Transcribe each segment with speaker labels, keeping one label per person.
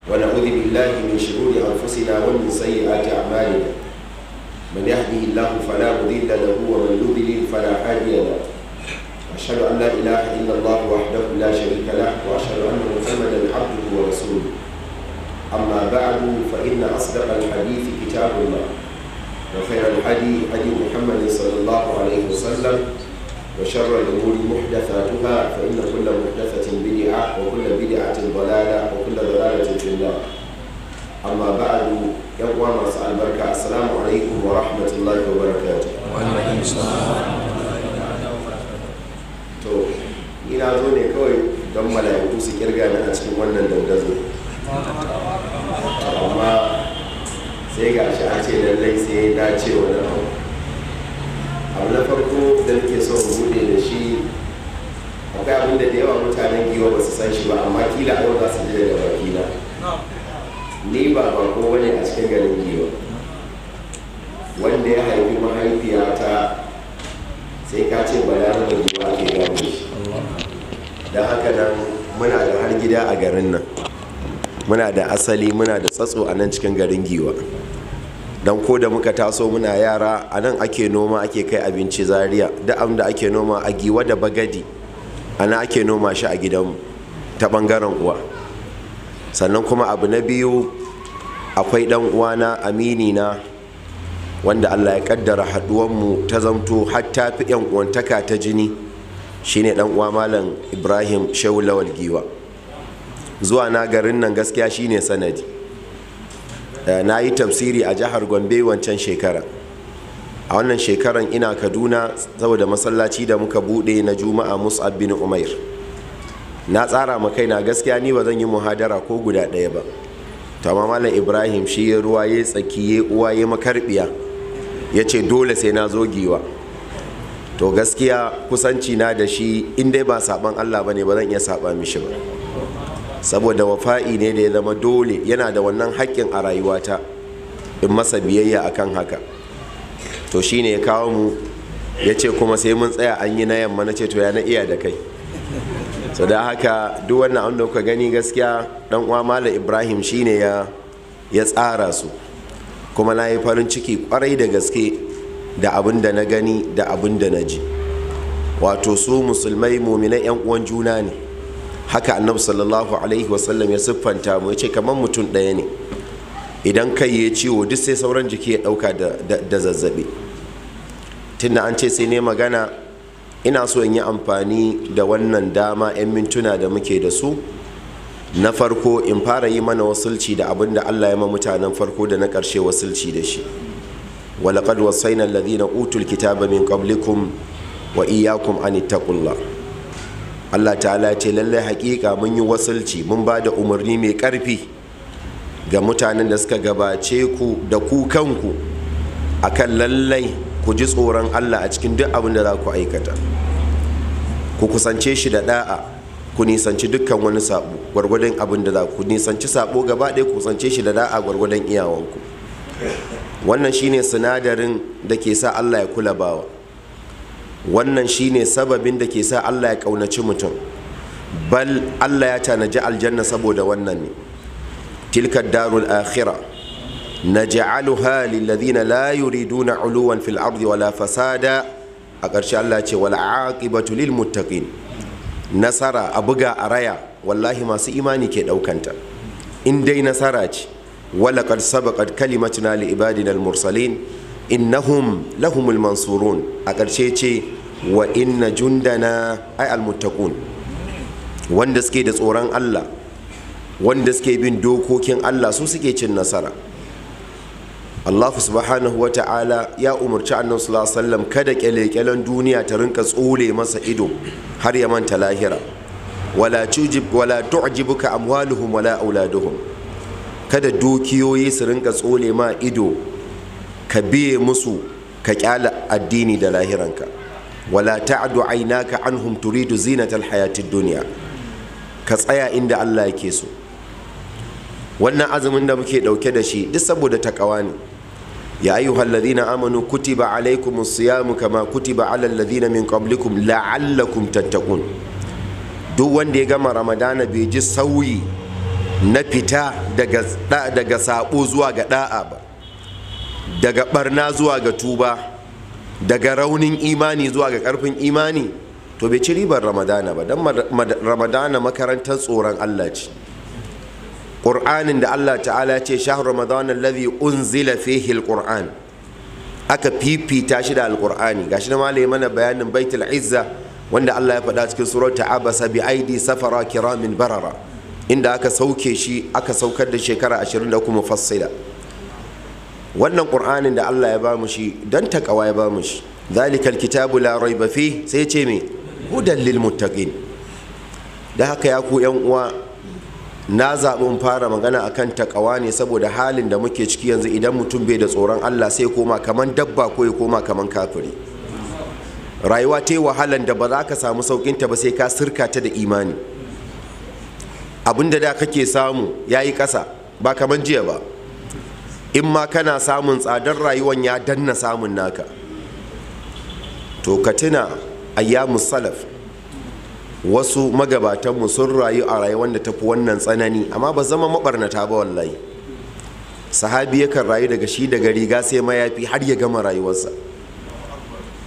Speaker 1: ونعوذ بالله من شرور أنفسنا ومن سيئات أعمالنا من يهده الله فلا مضل له ومن يضلل فلا هادي له أشهد أن لا إله إلا الله وحده لا شريك له وأشهد أن محمدا عبده ورسوله أما بعد فإن أصدق الحديث كتاب الله وخير الهدي هدي محمد صلى الله عليه وسلم وشر الأمور محدثاتها فإن كل محدثة بدعة وكل بدعة ضلالة وكل ضلالة في النار. أما بعد يوم مساء البركة السلام عليكم ورحمة الله وبركاته.
Speaker 2: وعليكم السلام.
Speaker 1: To ina zo ne kawai don mala'iku su kirga ni a cikin wannan dandazo. Amma sai ga shi a ce lallai sai na ce wani abu na farko da nake so mu bude da shi akwai abin da yawa mutanen giwa ba su san shi ba amma kila a yau za su ji daga bakina. Ni ba bako wani a cikin garin giwa wanda ya haifi mahaifiyata sai ka ce balaraba giwa ke gano shi. Don haka nan muna da har gida a garin nan, muna da asali, muna da tsatso a nan cikin garin giwa. Don ko da muka taso muna yara a nan ake noma, ake kai abinci Zaria, da abin da ake noma a giwa da bagadi a nan ake noma shi a gidanmu ta bangaren uwa. Sannan kuma abu na biyu akwai dan uwana amini na wanda Allah ya kaddara haduwanmu ta zamto hatta fi yan uwantaka ta jini, shine dan uwa malam Ibrahim Shehu Lawal Giwa. Zuwa na garin nan gaskiya shine sanadi. Na yi tafsiri a jihar Gombe wancan shekara. A wannan shekaran ina Kaduna saboda masallaci da muka bude na Juma'a Mus'ab bin Umair. Na tsara ma kaina gaskiya ni ba zan yi muhadara ko guda ɗaya ba. To amma malam Ibrahim shi ya ruwa ya tsaki ya uwa ya makarbiya, ya ce dole sai na zo Giwa. To gaskiya kusanci na da shi in dai ba saban Allah bane ba zan iya saba mishi ba, saboda wafa'i ne da ya zama dole, yana da wannan haƙƙin a rayuwata in masa biyayya akan haka. To shine ya kawo mu, ya ce kuma sai mun tsaya an yi na yamma. Na ce to ya na iya da kai. So da haka duk wannan abin da kuka gani gaskiya dan uwa malam Ibrahim shine ya tsara su, kuma na yi farin ciki kwarai da gaske da abin da na gani da abin da na ji. Wato su musulmai muminai yan uwan juna ne, haka annabi sallallahu alaihi wasallam ya siffanta mu, ya ce kamar mutum ɗaya ne, idan kai ya ciwo duk sai sauran jiki ya ɗauka da zazzabi. Tunda an ce sai ne magana, ina so in yi amfani da wannan dama 'yan mintuna da muke da su. Na farko in fara yi mana wasulci da abin da Allah ya ma mutanen farko da na ƙarshe wasulci da shi. Walaƙad wasaina alladhina utul kitaba min qablikum wa iyyakum an ittaqullah. Allah ta'ala ce lallai haƙiƙa mun yi wasulci, mun ba da umarni mai ƙarfi ga mutanen da suka gabace ku da ku kanku akan lallai ku ji tsoron Allah a cikin duk abin da za ku aikata, ku kusance shi da da'a, ku nisanci dukkan wani sabo gwargwadon abin da za ku nisanci sabo gaba ɗaya, ku kusance shi da da'a gwargwadon iyawanku. Wannan shine sinadarin da ke sa Allah ya kula bawa, wannan shine sababin da ke sa Allah ya kaunaci mutum, bal Allah ya tanaji aljanna saboda wannan ne. Tilka darul akhirah naj'aluha lil ladina la yuriduna uluwan fil ardi wala fasada. A ƙarshe Allah ce wal aqibatu lil muttaqin. Nasara a buga a raya wallahi masu imani ke daukanta, in dai nasara ce. Wala qad sabaqat kalimatuna li ibadina al mursalin innahum lahumul mansurun. A ƙarshe ce wa inna jundana ay al muttaqun, wanda suke da tsoron Allah, wanda suke bin dokokin Allah su suke cin nasara. Allah subhanahu wa ta'ala ya umarci annabi sallallahu alaihi wasallam kada kyalekyalen duniya ta rinka tsole masa ido har ya manta lahira. Wala tu'jibuka amwaluhum wala auladuhum, kada dukiyoyi su rinka tsole ma ido ka biye musu ka kyala addini da lahiranka. Wala ta'du aynaka anhum turidu zinatal hayatid dunya, ka tsaya inda Allah yake so. Wannan azumin da muke dauke da shi duk saboda takawa ne. Ya ayyuhal ladhina amanu kutiba alaykumus siyamu kama kutiba alal ladhina min qablikum la'allakum tattaqun. Duk wanda ya gama Ramadana bai ji sauyi na fita daga sabo zuwa ga da'a ba, daga barna zuwa ga tuba, daga raunin imani zuwa ga karfin imani, to bai ci ribar ramadana ba. don ramadana makarantar tsoron Allah ce. ƙur'anin da Allah ta'ala ce shahar ramadana alladhi unzila fihi alquran, aka fifita shi da alqur'ani. Gashi na malai mana bayanin baitul izza wanda Allah ya faɗa cikin surata abasa bi aidi safara kiramin barara, inda aka sauke shi, aka saukar da shekara 20 kuma mufassila. wannan ƙur'anin da Allah ya bamu shi dan takawa ya bamu shi. zalikal kitabu la raiba fi, sai ce me hudan lil muttaqin. da haka ya ku yan uwa, na zaɓi in fara magana akan takawa ne saboda halin da muke ciki yanzu. idan mutum bai da tsoron Allah sai koma kaman dabba ko ya koma kaman kafiri. rayuwa ta yi wahalan da ba za ka samu saukinta ba sai ka sirka ta da imani. abinda da kake samu ya yi ƙasa ba kaman jiya ba. in ma kana samun tsadar rayuwan ya danna samun naka. to ka tuna ayyamus salaf, wasu magabatanmu sun rayu a rayuwar da tafi wannan tsanani amma ba zama mabarnata ba wallahi. sahabi yakan rayu daga shi daga riga sai mayafi har ya gama rayuwarsa,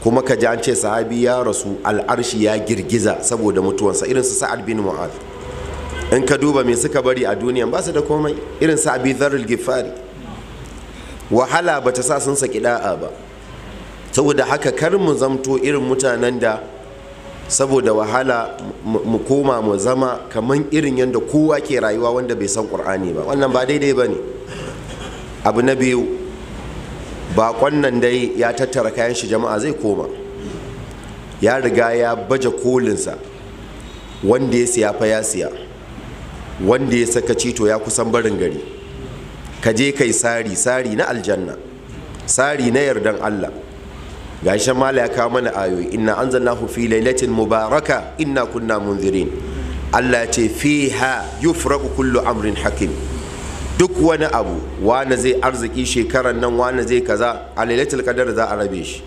Speaker 1: kuma ka ji an ce sahabi ya rasu al'arshi ya girgiza saboda mutuwansa. irin su Sa'ad bin Mu'adh, in ka duba me suka bari a duniya ba su da komai. irin su Abi Dharr al-Ghifari, wahala bata sa sun saki da'a ba. saboda haka kar mu zamto irin mutanen da saboda wahala mu koma mu zama kaman irin yadda kowa ke rayuwa wanda bai san Qur'ani ba. wannan ba daidai ba ne. abu na biyu, baƙon nan dai ya tattara kayan shi, jama'a zai koma. ya riga ya baje kolinsa. wanda ya siya fa ya siya, wanda ya saka cito ya kusan barin gari. ka je kai sari na aljanna, sari na yardan Allah. gashi mala ya kawo mana ayoyi, inna anzalnahu fi lailatin mubaraka inna kunna munzirin. Allah ce fiha yufraqu kullu amrin hakim. duk wani abu, wani zai arziki shekaran nan, wani zai kaza, a lailatul qadar za a rabe shi,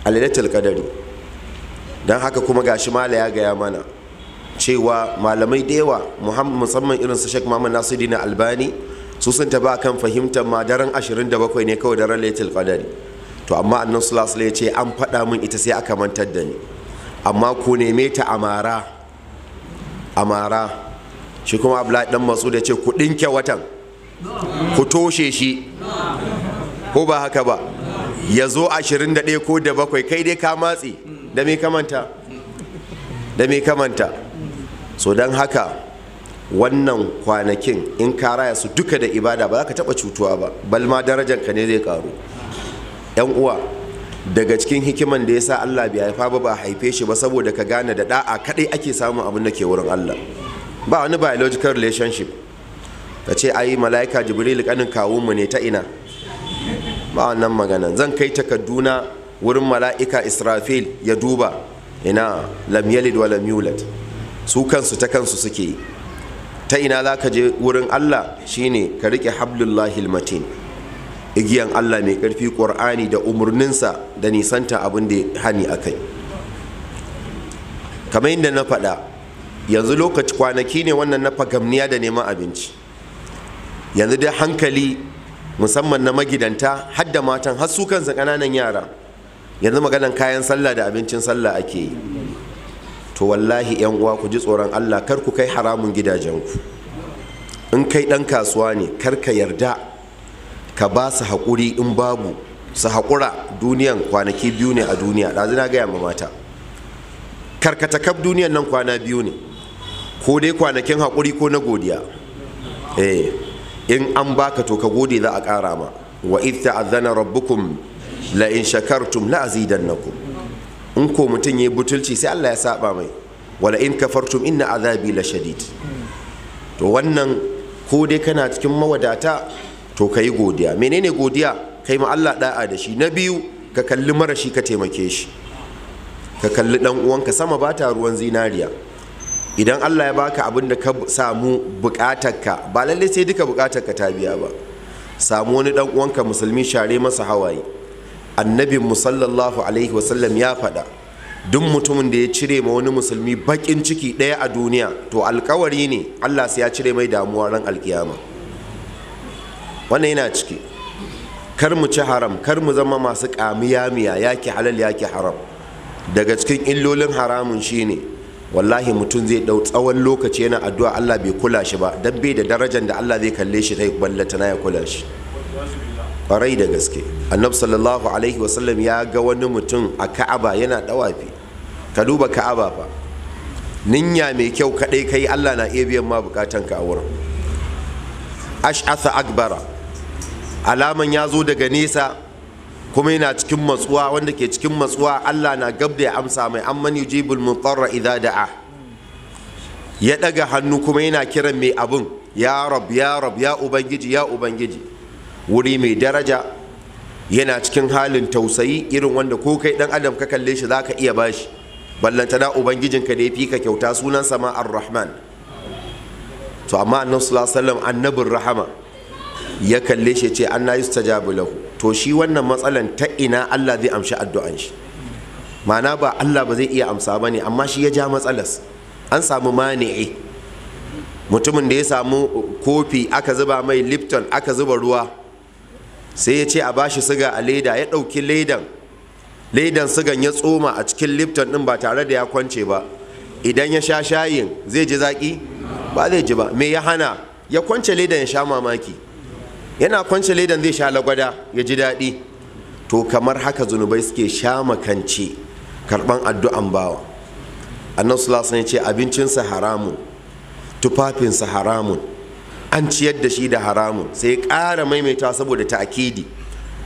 Speaker 1: a lailatul qadari. dan haka kuma gashi mala ya gaya mana cewa malamai da yawa, musamman irin su Sheikh Muhammad Nasiruddin Albani, su sun taba kan fahimtar ma daren 27 ne kawai daren lailatul qadari. to amma annan sulasula ya ce an faɗa min ita sai aka mantar da ni, amma ku neme ta amara. shi kuma Abdullahi dan Mas'ud ya ce ku ɗinke watan, ku toshe shi, ko ba haka ba, ya zo 21 ko da 7, kai dai ka matsi da me kamanta. so don haka wannan kwanakin in ka raya su duka da ibada ba za ka taɓa cutuwa ba, balma darajanka ne zai ƙaru. yan uwa, daga cikin hikiman da ya sa Allah bai haifa ba haife shi ba saboda ka gane da da'a kadai ake samun abin da ke wurin Allah. ba wani biological relationship ka ce ayi mala'ika Jibril kanin kawunmu ne ta ina, ba wannan magana. zan kai takadduna wurin mala'ika Israfil ya duba, ina lam yalid wa lam yulad. su kansu ta kansu suke yi. ta ina za ka je wurin Allah? shine ka rike hablullahil matin, igiyan Allah mai ƙarfi, ƙur'ani da umarninsa da nisanta abin da hani a kai. kamar yadda na faɗa, yanzu lokaci kwanaki ne wannan na fagamniya da neman abinci. yanzu dai hankali musamman na magidanta har da matan, har su kansa ƙananan yara, yanzu maganan kayan sallah da abincin sallah ake yi. to wallahi yan uwa, ku ji tsoron Allah, kar ku kai haramun gidajenku. in kai ɗan kasuwa ne, kar ka yarda ka ba su haƙuri, in babu su haƙura. duniyan kwanaki 2 ne a duniya, ɗazu na gaya ma mata, karkata kaf duniyan nan kwana 2 ne, ko dai kwanakin haƙuri ko na godiya. in an baka to ka gode, za a ƙara ma. wa idh ta'adhana rabbukum la in shakartum la azidannakum. in ko mutum yayi butulci sai Allah ya saba mai, wala in kafartum inna azabi la shadid. to wannan ko dai kana cikin mawadata to ka yi godiya. menene godiya? kai ma Allah da'a da shi. na biyu, ka kalli marashi ka taimake shi, ka kalli dan uwanka. sama ba ta ruwan zinariya. idan Allah ya baka abin da ka samu bukatarka, ba lalle sai duka bukatarka ta biya ba. samu wani dan uwanka musulmi, share masa hawaye. annabin mu sallallahu alaihi wasallam ya faɗa, duk mutumin da ya cire ma wani musulmi bakin ciki ɗaya a duniya to alkawari ne Allah sai ya cire mai damuwa ran alkiyama. Wannan yana ciki. Kar mu ci haram, kar mu zama masu ƙamiya-miya, yaki halal yaki haram. Daga cikin illolin haramun shine wallahi mutum zai ɗau tsawon lokaci yana addu'a Allah bai kula shi ba, dan bai da darajar da Allah zai kalle shi sai ballata na ya kula shi. Ƙwarai da gaske. Annabi sallallahu alaihi wasallam ya ga wani mutum a Ka'aba yana dawafi. Ka duba Ka'aba fa. Ninya mai kyau kadai kai Allah na iya biyan ma bukatan ka a wurin. Ash'atha akbara. Alaman ya zo daga nesa kuma yana cikin matsuwa, wanda ke cikin matsuwa Allah na gab da ya amsa mai, amman yujibul mutarra idza da'a. Ya daga hannu kuma yana kiran mai abun, ya rab ya rab, ya ubangiji ya ubangiji. Wuri mai daraja, yana cikin halin tausayi irin wanda ko kai dan adam ka kalle shi zaka iya bashi, ballantana ubangijinka da ya fi ka kyauta, sunansa ma ar-rahman. To amma annabi sallallahu alaihi wasallam annabin rahama ya kalle shi ce anna yustajabu lahu. To shi wannan matsalan ta ina Allah zai amshi addu'an shi? Ma'ana ba Allah ba zai iya amsa bane, amma shi ya ja matsalas. An samu mani'i. Mutumin da ya samu kofi aka zuba mai Lipton, aka zuba ruwa, sai ya ce a bashi siga a leda, ya ɗauki ledan sigan ya tsoma a cikin Lipton ɗin ba tare da ya kwance ba. Idan ya sha shayin zai ji zaƙi? Ba zai ji ba. Me ya hana? Ya kwance ledan ya sha mamaki. Yana kwance ledan zai sha lagwada ya ji daɗi. To kamar haka zunubai suke sha makance karɓan addu'an bawa. Annabi sallallahu alaihi wasallam ya ce abincinsa haramun, tufafinsa haramun, an ciyar da shi da haramun. Sai ya ƙara maimaita saboda ta'kidi.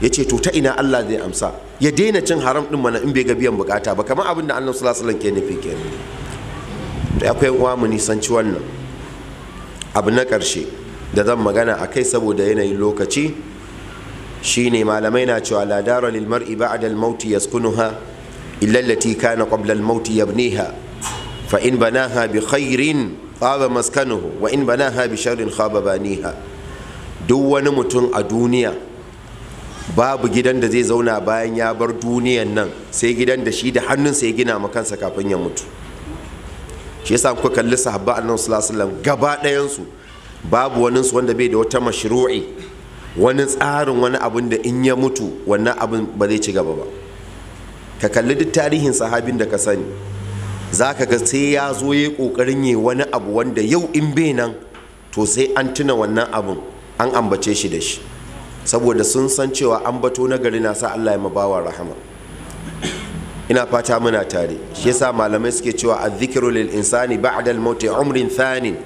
Speaker 1: Ya ce to ta ina Allah zai amsa? Ya daina cin haram ɗin mana in bai ga biyan bukata ba, kamar abin da Annabi sallallahu alaihi wasallam ke nufi kenan. To akwai uwa mu nisanci wannan. Abu na ƙarshe da zan magana a kai saboda yanayin lokaci shine malamai na cewa la dara lil mar'i ba'da al maut yaskunuha illa allati kana qabla al maut yabniha fa in banaha bi khairin khaba maskanuhu wa in banaha bi sharrin khaba baniha. Duk wani mutum a duniya babu gidan da zai zauna bayan ya bar duniyan nan sai gidan da shi da hannunsa ya gina ma kansa kafin ya mutu. Shi yasa kuka kalli sahabba annabi sallallahu alaihi wasallam gaba ɗayan su babu wani su wanda bai da wata mashru'i, wani tsarin wani abin da in ya mutu wannan abin ba zai ci gaba ba. Ka kalli duk tarihin sahabin da ka sani, zaka ga sai ya zo ya kokarin yi wani abu wanda yau in bai nan to sai an tuna wannan abun an ambace shi da shi, saboda sun san cewa ambato na gari na sa Allah ya mabawa rahama. Ina fata muna tare. Shi yasa malamai suke cewa adh-dhikru lil insani ba'da al-maut umrin thanin.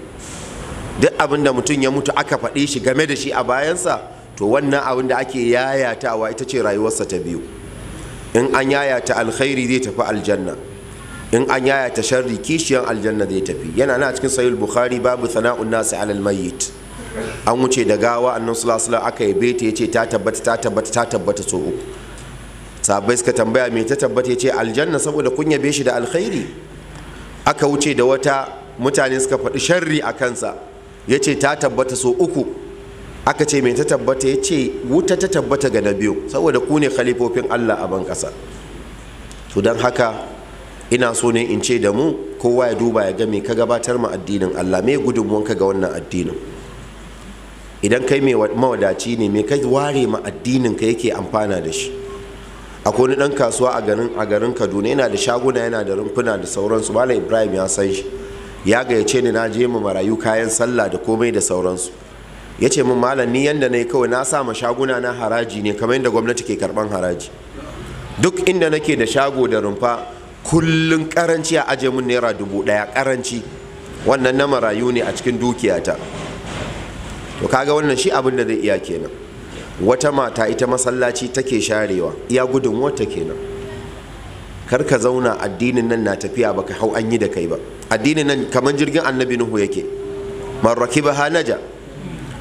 Speaker 1: Duk abin da mutum ya mutu aka faɗi shi game da shi a bayansa, to wannan abin da ake yayatawa ita ce rayuwarsa ta biyu. In an yayata alkhairi zai tafi aljanna, in an yayata sharri kishiyan aljanna zai tafi. Yana na cikin sahih bukhari babu sana'un nasi alal mayyit. An wuce da gawa annabi sallallahu alaihi wasallam aka yabe ta yace ta tabbata so uku. Sahabbai suka tambaya me ta tabbata, yace aljanna saboda kun yabe shi da alkhairi. Aka wuce da wata, mutane suka faɗi sharri a kansa, yace ta tabbata so uku. Aka ce me ta tabbata, yace wuta ta tabbata ga na biyu saboda ku ne khalifofin Allah a ban ƙasa. To don haka ina so ne in ce da mu kowa ya duba ya ga me ka gabatar ma addinin Allah, me gudunmuwanka ga wannan addinin. Idan kai mai mawadaci ne, me kai ware ma addinin ka yake amfana da shi. Akwai wani dan kasuwa a garin Kaduna, yana da shaguna, yana da rumfuna da sauransu. Malam Ibrahim ya san shi, ya gayyace ni na je mu marayu kayan sallah da komai da sauransu. Ya ce min malam ni yanda na yi kawai na sa ma shaguna na haraji ne kamar yadda gwamnati ke karban haraji. Duk inda nake da shago da rumfa kullun karanci a aje mun naira 1000 karanci, wannan na marayu ne a cikin dukiyata. To kaga wannan shi abin da zai iya kenan. Wata mata ita masallaci take sharewa, iya gudun wata kenan. Kar ka zauna addinin nan na tafiya baka hau an yi da kai ba. Addinin nan kamar jirgin annabi Nuhu yake, man rakibaha naja.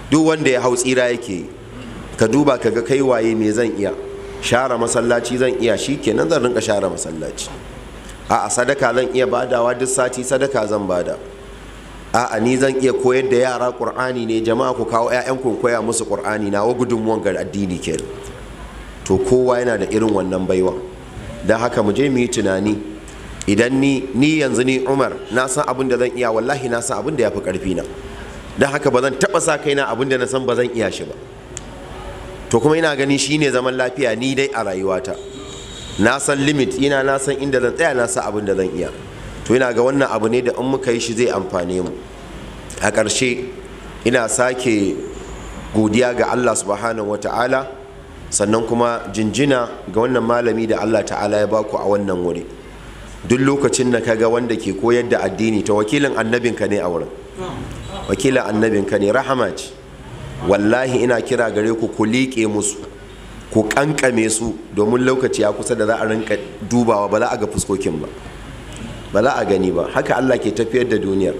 Speaker 1: Duk wanda ya hau tsira yake. Ka duba kaga kai waye me zan iya, share masallaci zan iya, shi kenan zan rinka share masallaci. A'a sadaka zan iya badawa, duk sati sadaka zan bada. A'a ni zan iya koyar da yara Qur'ani ne, jama'a ku kawo ƴaƴan ku koya musu Qur'ani, nawa gudunmuwan ga addini kenan. To kowa yana da irin wannan baiwa. Dan haka mu je mu yi tunani idan ni yanzu ni Umar na san abin da zan iya, wallahi na san abin da ya fi ƙarfi na, don haka ba zan taɓa sa kaina abin da na san ba zan iya shi ba. To kuma ina gani shi ne zaman lafiya ni dai a rayuwata. Na san limit ina, na san inda zan tsaya, na san abin da zan iya. To ina ga wannan abu ne da in muka yi shi zai amfane mu. A ƙarshe ina sake godiya ga Allah subhanahu wa ta'ala, sannan kuma jinjina ga wannan malami da Allah ta'ala ya baku a wannan wuri. Duk lokacin da kaga wanda ke koyar da addini, ta wakilin annabinka ne a wurin, wakilin annabinka ne, rahama ce. Wallahi ina kira gare ku liƙe musu, ku kankame su, domin lokaci ya kusa da za a rinka dubawa, ba za a ga fuskokin ba, ba za a gani ba. Haka Allah ke tafiyar da duniyar.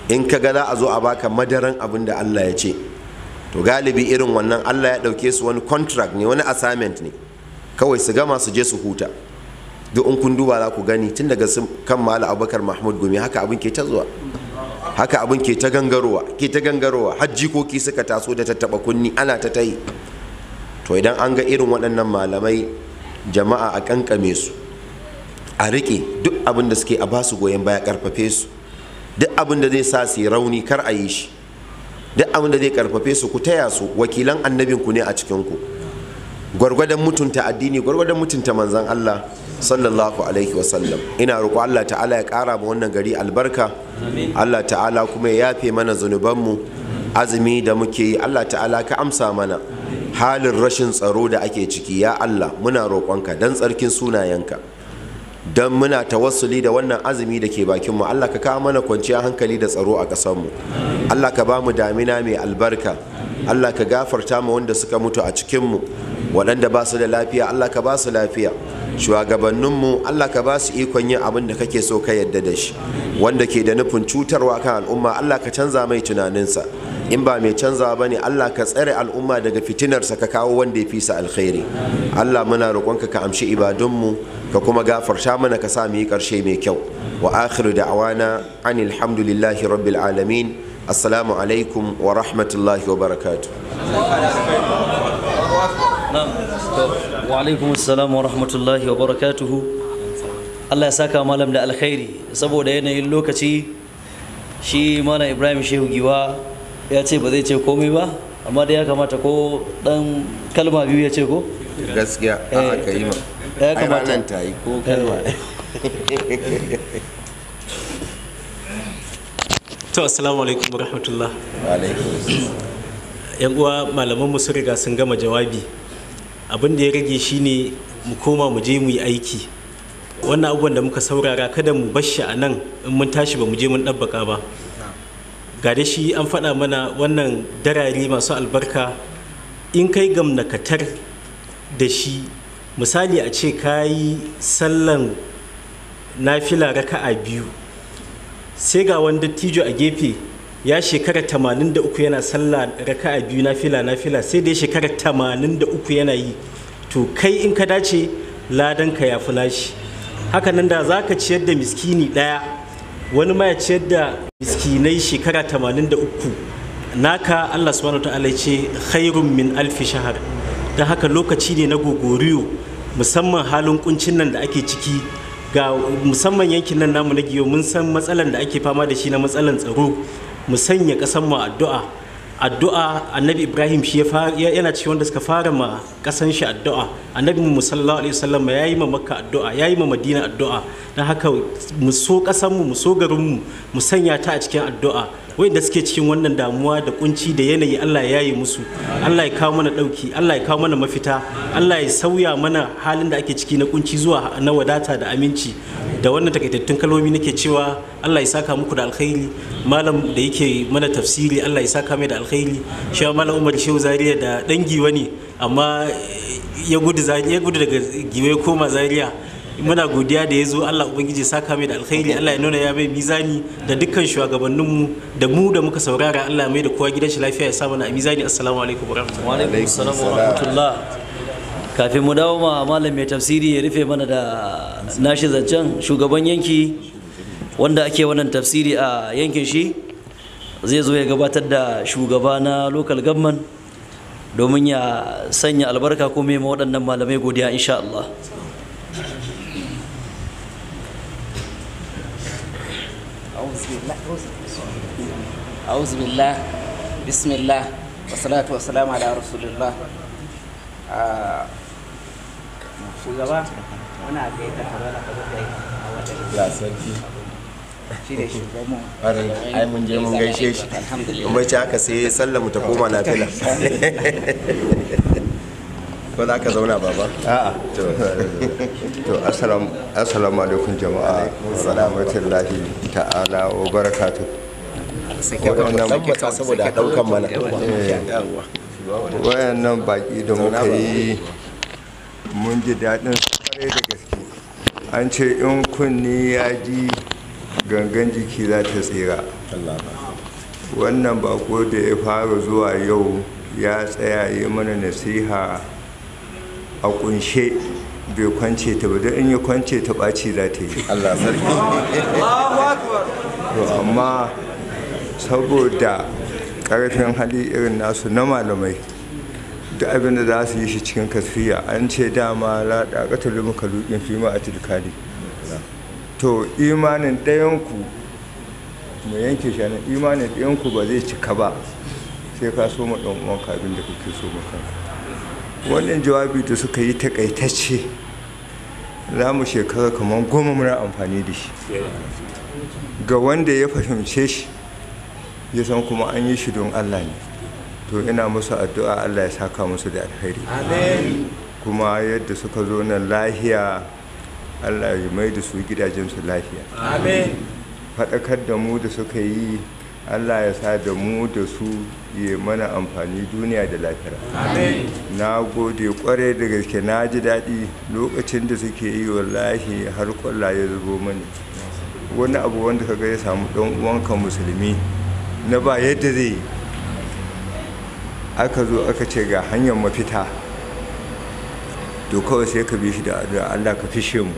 Speaker 1: In ka ga za a zo a baka madaran abin da Allah ya ce, to galibi irin wannan Allah ya ɗauke su wani contract ne, wani assignment ne, kawai su gama su je su huta. Duk in kun duba za ku gani tun daga kan Malam Abubakar Mahmud Gumi haka abin ke ta zuwa, haka abin ke ta gangarowa, har jikoki suka taso da tattaɓa kunni ana ta yi. To idan an ga irin waɗannan malamai, jama'a a kankame su, a riƙe duk abin da suke, a ba su goyon baya, ƙarfafe su. Duk abin da zai sa su yi rauni kar a yi shi, duk abin da zai ƙarfafe su ku taya su, wakilan annabinku ne a cikinku. Gwargwadon mutunta addini, gwargwadon mutunta manzan Allah sallallahu alaihi wasallam. Ina roƙo Allah ta'ala ya ƙara ma wannan gari albarka. Allah ta'ala kuma ya yafe mana zunubanmu. Azumi da muke yi, Allah ta'ala ka amsa mana. Halin rashin tsaro da ake ciki, ya Allah muna roƙonka dan tsarkin sunayenka, dan muna tawassuli da wannan azumi da ke bakinmu, Allah ka kawo mana kwanciyar hankali da tsaro a ƙasarmu. Allah ka ba mu damina mai albarka. Allah ka gafarta mu wanda suka mutu a cikinmu, waɗanda ba su da lafiya Allah ka ba su lafiya. Shugabanninmu Allah ka ba su ikon yin abin da kake so ka yadda da shi. Wanda ke da nufin cutarwa kan al'umma Allah ka canza mai tunaninsa, in ba mai canzawa ba ne Allah ka tsare al'umma daga fitinarsa, ka kawo wanda ya fi sa alkhairi. Allah muna roƙonka ka amshi ibadunmu, ka kuma gafarta mana, ka sa mu yi ƙarshe mai kyau. Wa akhiru da'wana anil hamdulillahi rabbil alamin. Assalamu alaikum wa rahmatullahi wa barakatuh.
Speaker 2: Wa alaikum assalam wa rahmatullahi wa barakatuhu. Allah ya saka malam da alkhairi. Saboda yanayin lokaci, shi malam Ibrahim Shehu Giwa ya ce ba zai ce komai ba, amma da ya kamata ko dan kalma biyu ya ce ko?
Speaker 1: Gaskiya a ka yi ma.
Speaker 2: Ya kamata
Speaker 1: nan ta yi ko kalma.
Speaker 3: To assalamu alaikum wa rahmatullah.
Speaker 1: Wa alaikum.
Speaker 3: Yan uwa malaman mu sun riga sun gama jawabi. Abin da ya rage shine mu koma mu je mu yi aiki. Wannan abubuwan da muka saurara kada mu bashi a nan, in mun tashi ba mu je mun ɗabbaka ba. Ga da shi an faɗa mana wannan darari masu albarka, in kai gamnakatar da shi, misali a ce ka yi sallan nafila raka'a biyu, sai ga wani dattijo a gefe ya shekara 83 yana sallah raka'a biyu nafila sai dai shekara 83 yana yi, to kai in ka dace ladanka ya fi nashi. Haka nan da za ka ciyar da miskini ɗaya, wani ma ya ciyar da miskinai shekara 83, naka Allah subhanahu wa ta'ala ce khairun min alfi shahar. Don haka lokaci ne na gogoriyo, musamman halin kuncin nan da ake ciki, ga musamman yankin nan namu na Giyo, mun san matsalan da ake fama da shi na matsalan tsaro. Mu sanya kasan mu addu'a. Annabi Ibrahim shi yana cikin wanda suka fara ma kasan shi addu'a. Annabi mu sallallahu alaihi wasallam yayi ma Makka addu'a, yayi ma Madina addu'a. Dan haka mu so kasan mu so garin mu sanya ta a cikin addu'a. Wanda suke cikin wannan damuwa da kunci da yanayi, Allah ya yaye musu, Allah ya kawo mana dauki, Allah ya kawo mana mafita, Allah ya sauya mana halin da ake ciki na kunci zuwa na wadata da aminci. Da wannan takaitattun kalmomi nake cewa Allah ya saka muku da alkhairi. Malam da yake mana tafsiri Allah ya saka mai da alkhairi. Shi Malam Umar Shehu Zaria da dan Giwa ne, amma ya gudu daga Giwa ya koma Zaria. Muna godiya da ya zo. Allah ubangiji ya saka mai da alkhairi. Allah ya nuna ya mai mizani da dukkan shugabanninmu da mu da muka saurara. Allah mai da kowa gidan shi lafiya ya sa mana a mizani. Assalamu alaikum warahmatullahi.
Speaker 2: Wa alaikum assalam wa rahmatullah. Kafin mu dawo ma malam mai tafsiri ya rufe mana da nashi zancen, shugaban yanki wanda ake wannan tafsiri a yankin shi zai zo ya gabatar da shugaba na local government domin ya sanya albarka kuma ma waɗannan malamai godiya insha Allah.
Speaker 4: أعوذ بالله بسم الله والصلاة والسلام على رسول الله. shugaba muna da yadda ka zana ka zai a wajen
Speaker 1: ya sarki
Speaker 4: shi ne shugaban
Speaker 1: ai mun je mun gaishe shi kuma ce aka sai sallar mu ta koma nafila ko za ka zauna baba?
Speaker 5: A'a. To assalamu alaikum jama'a. Assalamualaikum ta'ala wa barakatuh.
Speaker 1: Wannan mata saboda daukan mana.
Speaker 5: Wayannan baki da muka yi mun ji daɗin kwarai da gaske. An ce in kunni ya ji gangan jiki za ta tsira. Wannan bako da ya fara zuwa yau ya tsaya yi mana nasiha a kunshe bai kwance ta ba, don in ya kwance ta ɓaci za ta yi.
Speaker 1: Allah sarki.
Speaker 5: To amma saboda ƙarfin hali irin nasu na malamai da abin da za su yi shi cikin kasfiya, an ce dama la ɗaƙatar limuka luƙin fi ma a tilkali. To imanin ɗayanku mu yanke shi nan, imanin ɗayanku ba zai cika ba sai ka so ma ɗan uwanka abin da kake so ma kanka. Wannan jawabi da suka yi takaitacce za mu shekara kamar 10 muna amfani da shi ga wanda ya fahimce shi ya san kuma an yi shi don Allah ne. To ina musu addu'a Allah ya saka musu da alkhairi, kuma yadda suka zo nan lahiya Allah ya mai da su gidajensu lafiya. Faɗakar da mu da suka yi Allah ya sa da mu da su yi mana amfani duniya da lafiya. Na gode kwarai da gaske, na ji daɗi lokacin da suke yi, wallahi har kwalla ya zubo mani. Wani abu wanda kaga ya samu ɗan uwanka musulmi na ba yadda zai yi, aka zo aka ce ga hanyar mafita, to kawai sai ka bi shi da Allah ka fishe mu.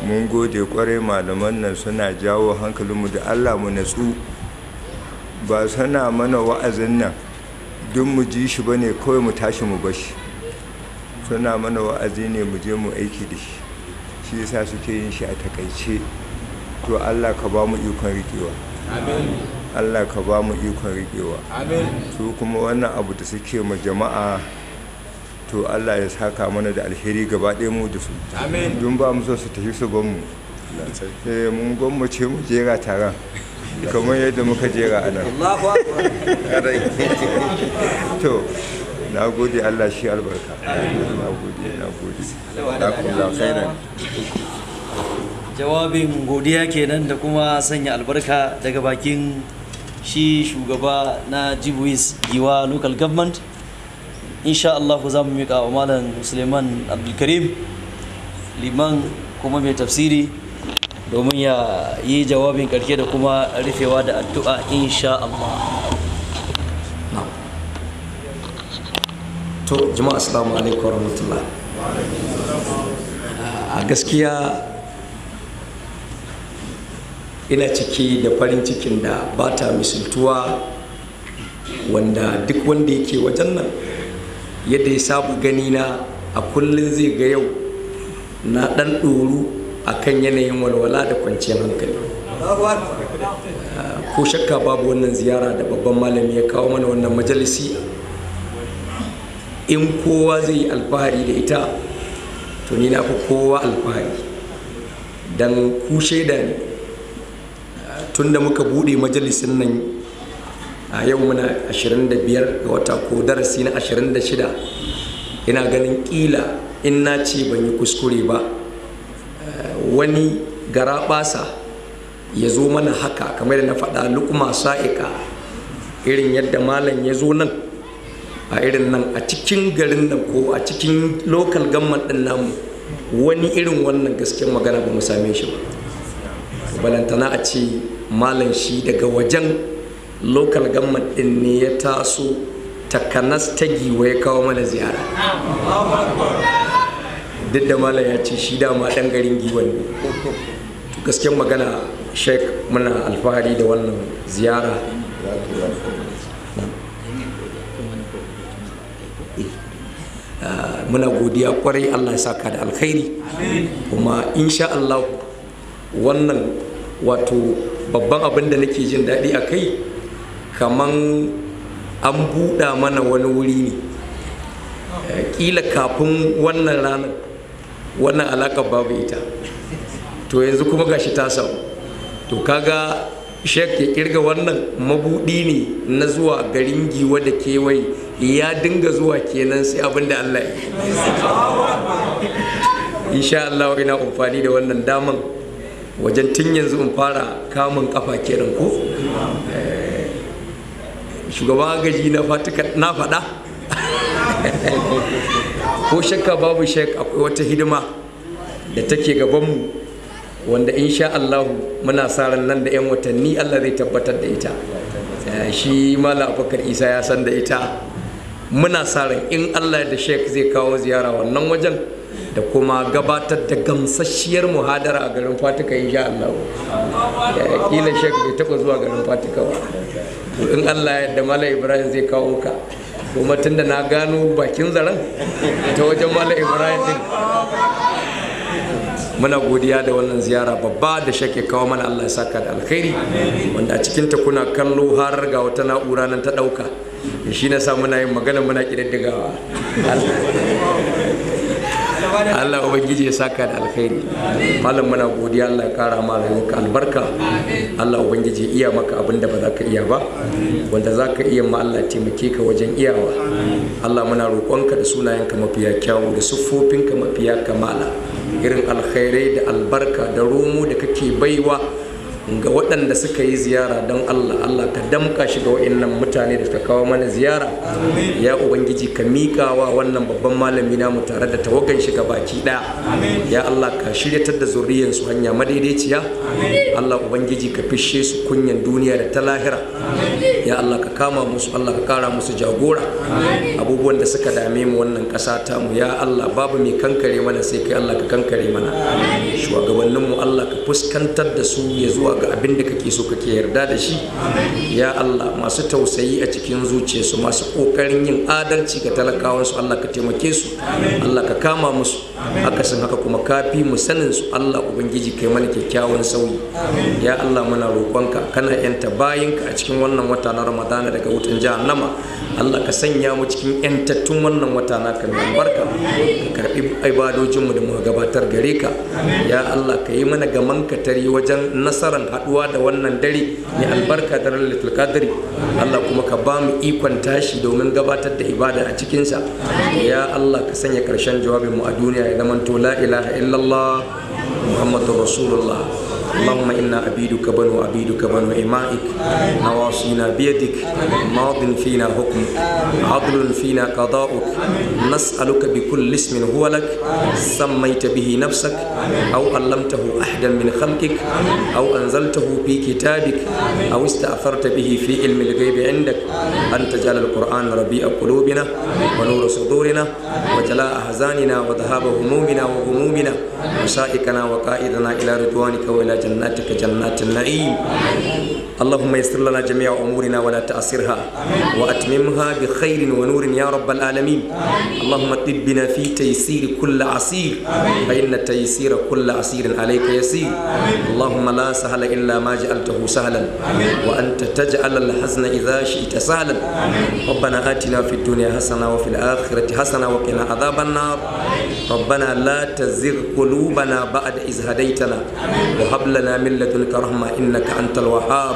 Speaker 5: Mun gode kwarai, malaman nan suna jawo hankalinmu da Allah mu natsu, ba sana mana wa'azin nan don mu ji shi ba ne kawai mu tashi mu bashi. Suna mana wa'azi ne mu je mu aiki da shi, shi yasa suke yin shi a takaice. To Allah ka ba mu ikon riƙewa, Allah ka ba mu ikon riƙewa. Su kuma wannan abu da suke ma jama'a, to Allah ya saka mana da alheri gaba ɗaya mu da su. Don ba mu so su tafi su ban mu, mun gwammace mu jera taron kamar yadda muka jera a nan. To na gode, Allah shi albarka. Na gode.
Speaker 2: Jawabin godiya kenan da kuma sanya albarka daga bakin shi shugaba na Jibuis Giwa Local Government. Insha Allah za mu miƙa wa Malam Suleiman Abdulkarim, liman kuma mai tafsiri, domin ya yi jawabin ƙarshe da kuma rufewa da addu'a insha Allah.
Speaker 6: To jama'a assalamu alaikum warahmatullah. A gaskiya ina ciki da farin cikin da ba ta misaltuwa, wanda duk wanda yake wajen nan yadda ya saba gani na a kullum zai ga yau na ɗan ɗoru a kan yanayin walwala da kwanciyar hankali. Ko shakka babu wannan ziyara da babban malami ya kawo mana wannan majalisi, in kowa zai yi alfahari da ita to ni na fi kowa alfahari, don ku shaida ne. Tun da muka buɗe majalisin nan a yau muna 25 ga wata, ko darasi na 26, ina ganin ƙila in na ce ban yi kuskure ba, wani garaɓasa ya zo mana haka kamar da na faɗa, lukuma sa'ika irin yadda malam ya zo nan a irin nan a cikin garin nan ko a cikin local government ɗin namu, wani irin wannan gaskiyar magana ba mu same shi ba. Balantana a ce malam shi daga wajen local government ɗin ne ya taso takanas ta Giwa ya kawo mana ziyara. Duk da malam ya ce shi dama ɗan garin Giwa ne. Gaskiyar magana Sheikh, muna alfahari da wannan ziyara. Muna godiya kwarai, Allah ya saka da alkhairi, kuma insha Allah wannan wato babban abin da nake jin daɗi a kai kaman an buɗa mana wani wuri ne. Ƙila kafin wannan ranar wannan alaƙar babu ita, to yanzu kuma gashi ta samu. To kaga Sheikh ya kirga wannan mabuɗi ne na zuwa garin Giwa da kewaye, ya dinga zuwa kenan sai abin da Allah ya yi. Insha Allah ina amfani da wannan daman wajen tun yanzu in fara kamun kafa kenan ko shugaban agaji na Fatika na faɗa ko shakka babu Sheikh akwai wata hidima da take gabanmu wanda insha Allah muna sa ran nan da 'yan watanni Allah zai tabbatar da ita. Shi Malam Abubakar Isa ya san da ita. Muna sa ran in Allah da Sheikh zai kawo ziyara wannan wajen da kuma gabatar da gamsasshiyar muhadara a garin Fatika insha Allah. Kila Sheikh bai taɓa zuwa garin Fatika ba. In Allah da Malam Ibrahim zai kawo ka, kuma tunda na gano bakin zaren ta wajen Malam Ibrahim din, muna godiya da wannan ziyara babba da shake kawo mana. Allah ya saka da alkhairi, wanda a cikinta kuna kallo har ga wata na'ura nan ta ɗauka. Shi na sa muna yin magana muna ƙididdigawa. Allah ubangiji ya saka da alkhairi. Malam muna godiya, Allah ya kara ma rayuwarka albarka. Allah ubangiji ya iya maka abin da ba za ka iya ba, wanda za ka iya ma Allah taimake ka wajen iyawa. Allah muna roƙonka da sunayenka mafiya kyawu da siffofinka mafiya kamala, irin alkhairai da albarka da romo da kake baiwa ga waɗanda suka yi ziyara don Allah ka damka shi ga wa'annan mutane da suka kawo mana ziyara. Ya ubangiji ka miƙawa wannan babban malami namu tare da tawagan shi baki ɗaya. Ya Allah ka shiryatar da zuriyarsu hanya madaidaiciya. Allah ubangiji ka fishe su kunyan duniya da ta lahira. Ya Allah ka kama musu, Allah ka kara musu jagora. Abubuwan da suka dame mu wannan ƙasa ta mu, ya Allah babu mai kankare mana sai kai, Allah ka kankare mana. Shugabanninmu Allah ka fuskantar da su ya zuwa ga abin da kake so kake yarda da shi. Ya Allah masu tausayi a cikin zuciyarsu, masu kokarin yin adalci ga talakawansu, Allah ka taimake su, Allah ka kama musu. Akasin haka kuma kafi mu sanin su, Allah ubangiji kai mana kyakkyawan sauyi. Ya Allah muna roƙonka, kana yanta bayinka a cikin wannan wata na Ramadana daga wutan jahannama. Allah ka sanya mu cikin yantattun wannan wata naka mai albarka, ka karbi ibadojinmu da muka gabatar gare ka. Ya Allah ka yi mana gaman katari wajen nasarar haduwa da wannan dare mai albarka da Lailatul Qadri. Allah kuma ka ba mu ikon tashi domin gabatar da ibada a cikinsa. Ya Allah ka sanya karshen jawabin mu a duniya ya zamanto la ilaha illallah Muhammadur Rasulullah. اللهم إنا عبيدك بنو عبيدك بنو إمائك، نواصينا بيدك، ماض فينا حكمك، عدل فينا قضاؤك. نسألك بكل اسم هو لك سميت به نفسك أو علمته أحدا من خلقك أو أنزلته في كتابك أو استأثرت به في علم الغيب عندك أن تجعل القرآن ربيع قلوبنا ونور صدورنا وجلاء أحزاننا وذهاب همومنا وغمومنا وسائقنا وقائدنا إلى رضوانك وإلى جناتك جنات النعيم. اللهم يسر لنا جميع أمورنا ولا تأسرها وأتممها بخير ونور يا رب العالمين. اللهم اطب بنا في تيسير كل عسير، فإن تيسير كل عسير عليك يسير. اللهم لا سهل إلا ما جعلته سهلا وأنت تجعل الحزن إذا شئت سهلا. ربنا آتنا في الدنيا حسنة وفي الآخرة حسنة وقنا عذاب النار. ربنا لا تزغ قلوبنا بعد إذ هديتنا وهب لنا من لدنك رحمة إنك أنت الوهاب.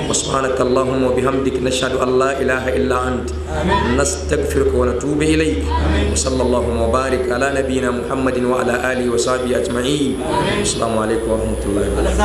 Speaker 6: وسبحانك اللهم وبحمدك نشهد أن لا إله إلا أنت نستغفرك ونتوب إليك. وصلى الله وبارك على نبينا محمد وعلى آله وصحبه أجمعين. السلام عليكم ورحمة الله وبركاته.